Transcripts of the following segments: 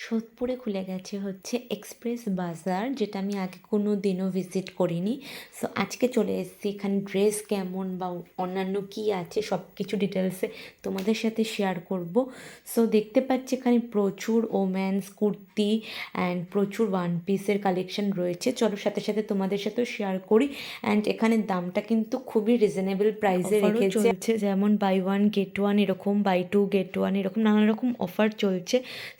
সোদপুরে খুলে গেছে হচ্ছে এক্সপ্রেস বাজার, যেটা আমি আগে কোনো দিনও ভিজিট করিনি। সো আজকে চলে এসেছি এখানে। ড্রেস কেমন বা অন্যান্য কী আছে সব কিছু ডিটেলসে তোমাদের সাথে শেয়ার করব। সো দেখতে পাচ্ছি এখানে প্রচুর ওমেন্স কুর্তি অ্যান্ড প্রচুর ওয়ান পিসের কালেকশন রয়েছে। চলো সাথে সাথে তোমাদের সাথেও শেয়ার করি। অ্যান্ড এখানে দামটা কিন্তু খুবই রিজনেবল প্রাইসে রেখেছে। চলছে যেমন বাই ওয়ান গেট ওয়ান, এরকম বাই টু গেট ওয়ান, এরকম নানা রকম অফার চলছে।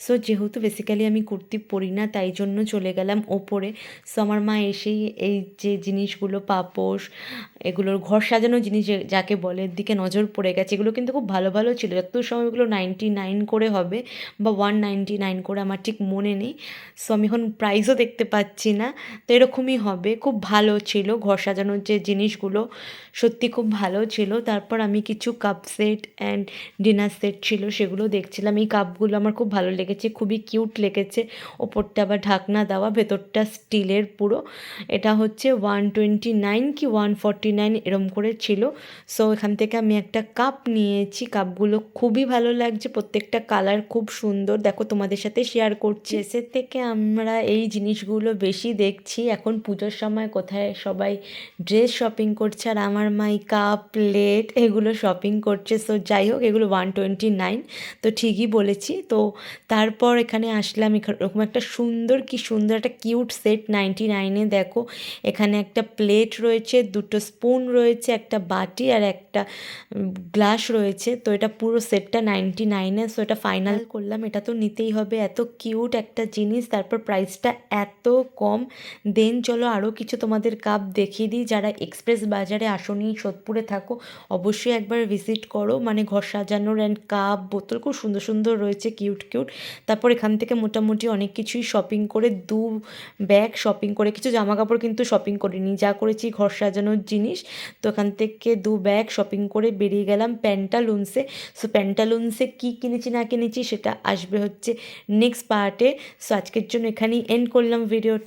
সো যেহেতু বেসিক্যালি আমি কুর্তি পরি না, তাই জন্য চলে গেলাম ওপরে। সো আমার মা এসেই এই যে জিনিসগুলো পাপোশ, এগুলোর ঘর সাজানো জিনিস যাকে বলে, এর দিকে নজর পড়ে গেছে। এগুলো কিন্তু খুব ভালো ভালো ছিল। যত সময় এগুলো 99 করে হবে বা 199 করে, আমার ঠিক মনে নেই। সো আমি এখন প্রাইসও দেখতে পাচ্ছি না, তো এরকমই হবে। খুব ভালো ছিল ঘর সাজানোর যে জিনিসগুলো, সত্যি খুব ভালো ছিল। তারপর আমি কিছু cup set and dinner set ছিল সেগুলো দেখছিলাম। এই কাপগুলো আমার খুব ভালো লেগেছে, খুবই কিউট লেগেছে। ওপরটা আবার ঢাকনা দেওয়া, ভেতরটা স্টিলের পুরো। এটা হচ্ছে 129 কি 149 এরম করে ছিল। সো এখান থেকে আমি একটা কাপ নিয়েছি। কাপগুলো খুবই ভালো লাগছে, প্রত্যেকটা কালার খুব সুন্দর। দেখো তোমাদের সাথে শেয়ার করছি। ড্রেসের থেকে আমরা এই জিনিসগুলো বেশি দেখছি এখন পুজোর সময়, কোথায় সবাই ড্রেস শপিং করছে আর আমার মাই কাপ প্লেট এগুলো শপিং করছে। সো যাই হোক, এগুলো 129, তো ঠিকই বলেছি। তো তারপর এখানে আসলাম, এরকম একটা সুন্দর, কি সুন্দর একটা কিউট সেট 99-এ। দেখো এখানে একটা প্লেট রয়েছে, দুটো স্পুন রয়েছে, একটা বাটি আর একটা গ্লাস রয়েছে। তো এটা পুরো সেটটা 99-এ। সো এটা ফাইনাল করলাম, এটা তো নিতেই হবে, এত কিউট একটা জিনিস, তারপর প্রাইসটা এত কম। দেন চলো আরও কিছু তোমাদের কাপ দেখিয়ে দিই। যারা এক্সপ্রেস বাজারে আসনি, সোদপুরে থাকো, অবশ্যই একবার ভিজিট করো। মানে ঘর সাজানোর অ্যান্ড কাপ বোতল খুব সুন্দর সুন্দর রয়েছে, কিউট কিউট। তারপর এখান থেকে মোটামুটি অনেক কিছুই শপিং করে, 2 ব্যাগ শপিং করে, কিছু জামা কাপড় কিন্তু শপিং করিনি, যা করেছি ঘর সাজানোর জিনিস। তো এখান থেকে 2 ব্যাগ শপিং করে বেরিয়ে গেলাম প্যান্টালুন্সে। সো প্যান্টালুন্সে কী কিনেছি না কিনেছি সেটা আসবে হচ্ছে নেক্সট পার্টে। সো আজকের জন্য এখানেই এন্ড করলাম ভিডিওটা।